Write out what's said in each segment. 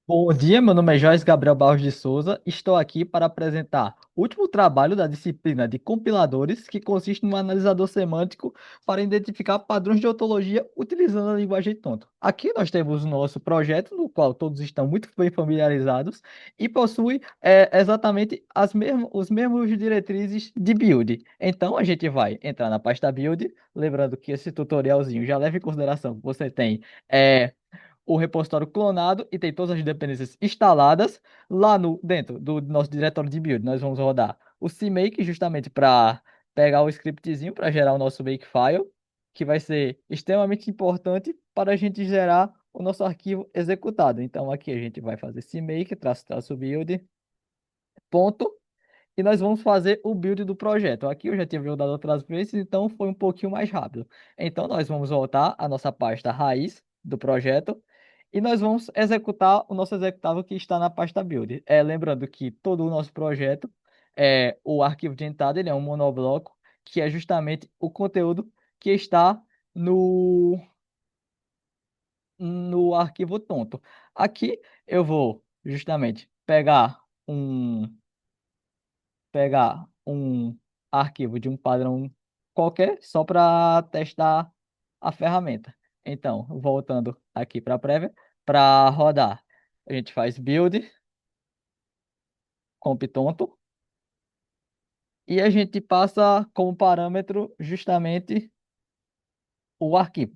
Bom dia, meu nome é Joyce Gabriel Barros de Souza. Estou aqui para apresentar o último trabalho da disciplina de compiladores, que consiste no analisador semântico para identificar padrões de ontologia utilizando a linguagem tonto. Aqui nós temos o nosso projeto, no qual todos estão muito bem familiarizados e possui exatamente os mesmos diretrizes de build. Então a gente vai entrar na pasta build, lembrando que esse tutorialzinho já leva em consideração que você tem. é, o repositório clonado e tem todas as dependências instaladas lá no dentro do nosso diretório de build. Nós vamos rodar o CMake justamente para pegar o scriptzinho para gerar o nosso makefile, que vai ser extremamente importante para a gente gerar o nosso arquivo executado. Então aqui a gente vai fazer CMake, traço, traço build, ponto, e nós vamos fazer o build do projeto. Aqui eu já tinha buildado outras vezes, então foi um pouquinho mais rápido. Então nós vamos voltar à nossa pasta raiz do projeto e nós vamos executar o nosso executável que está na pasta build. Lembrando que todo o nosso projeto, o arquivo de entrada, ele é um monobloco, que é justamente o conteúdo que está no, no arquivo tonto. Aqui eu vou justamente pegar um arquivo de um padrão qualquer só para testar a ferramenta. Então, voltando aqui para a prévia, para rodar, a gente faz build comptonto e a gente passa como parâmetro justamente o arquivo.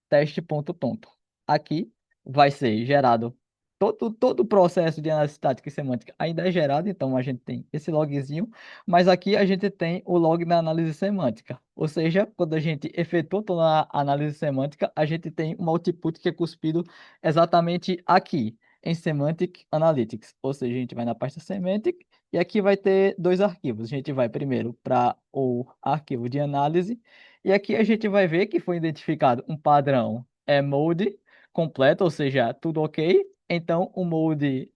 Teste.tonto. Aqui vai ser gerado todo o processo de análise estática e semântica ainda é gerado, então a gente tem esse logzinho, mas aqui a gente tem o log da análise semântica. Ou seja, quando a gente efetua toda a análise semântica, a gente tem um output que é cuspido exatamente aqui, em Semantic Analytics. Ou seja, a gente vai na pasta Semantic e aqui vai ter dois arquivos. A gente vai primeiro para o arquivo de análise e aqui a gente vai ver que foi identificado um padrão mode completo, ou seja, tudo ok. Então, o mode,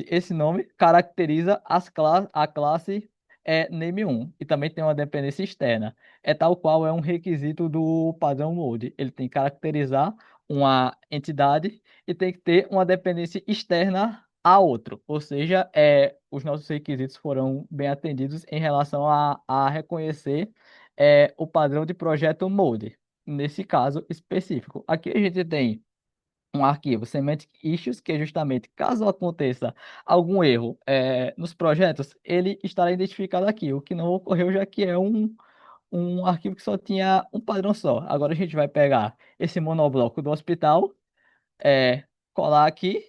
esse nome caracteriza a classe name1 e também tem uma dependência externa. É tal qual é um requisito do padrão mode. Ele tem que caracterizar uma entidade e tem que ter uma dependência externa a outro. Ou seja, os nossos requisitos foram bem atendidos em relação a reconhecer o padrão de projeto mode. Nesse caso específico. Aqui a gente tem um arquivo semantic issues, que é justamente caso aconteça algum erro nos projetos, ele estará identificado aqui, o que não ocorreu, já que é um arquivo que só tinha um padrão só. Agora a gente vai pegar esse monobloco do hospital, colar aqui,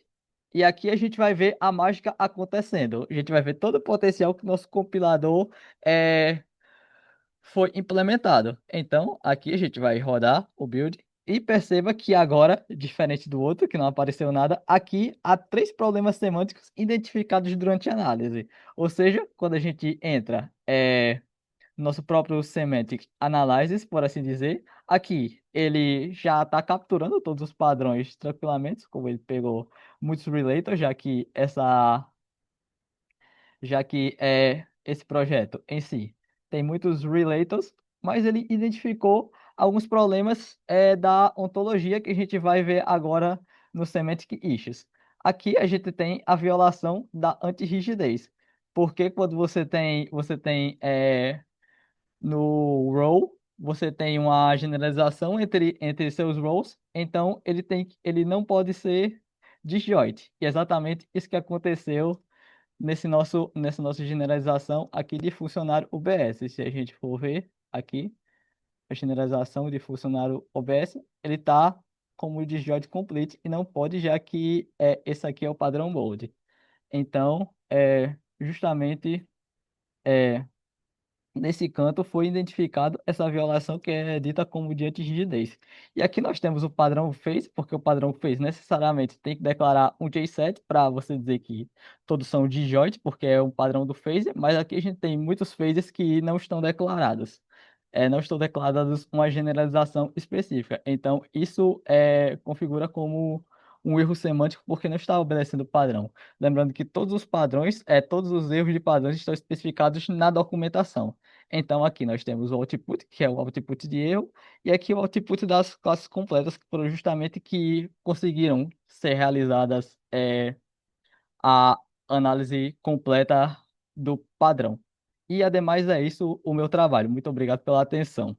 e aqui a gente vai ver a mágica acontecendo. A gente vai ver todo o potencial que o nosso compilador é, foi implementado. Então, aqui a gente vai rodar o build e perceba que agora, diferente do outro, que não apareceu nada, aqui há três problemas semânticos identificados durante a análise. Ou seja, quando a gente entra no nosso próprio Semantic Analysis, por assim dizer, aqui ele já está capturando todos os padrões tranquilamente, como ele pegou muitos relators, já que esse projeto em si tem muitos relators, mas ele identificou alguns problemas da ontologia que a gente vai ver agora no Semantic Issues. Aqui a gente tem a violação da antirrigidez, porque quando você tem no row, você tem uma generalização entre seus rows, então ele não pode ser disjoint. E é exatamente isso que aconteceu nessa nossa generalização aqui de funcionário UBS. Se a gente for ver aqui, a generalização de funcionário UBS, ele está como disjoint complete e não pode, já que esse aqui é o padrão mode. Então, justamente é, nesse canto foi identificado essa violação que é dita como de antirrigidez. E aqui nós temos o padrão phase, porque o padrão phase necessariamente tem que declarar um JSet para você dizer que todos são disjoint, porque é um padrão do phase, mas aqui a gente tem muitos phases que não estão declarados. Não estão declarados uma generalização específica. Então, isso configura como um erro semântico porque não está obedecendo o padrão. Lembrando que todos os padrões, todos os erros de padrões estão especificados na documentação. Então, aqui nós temos o output, que é o output de erro, e aqui o output das classes completas, que foram justamente que conseguiram ser realizadas a análise completa do padrão. E, ademais, é isso o meu trabalho. Muito obrigado pela atenção.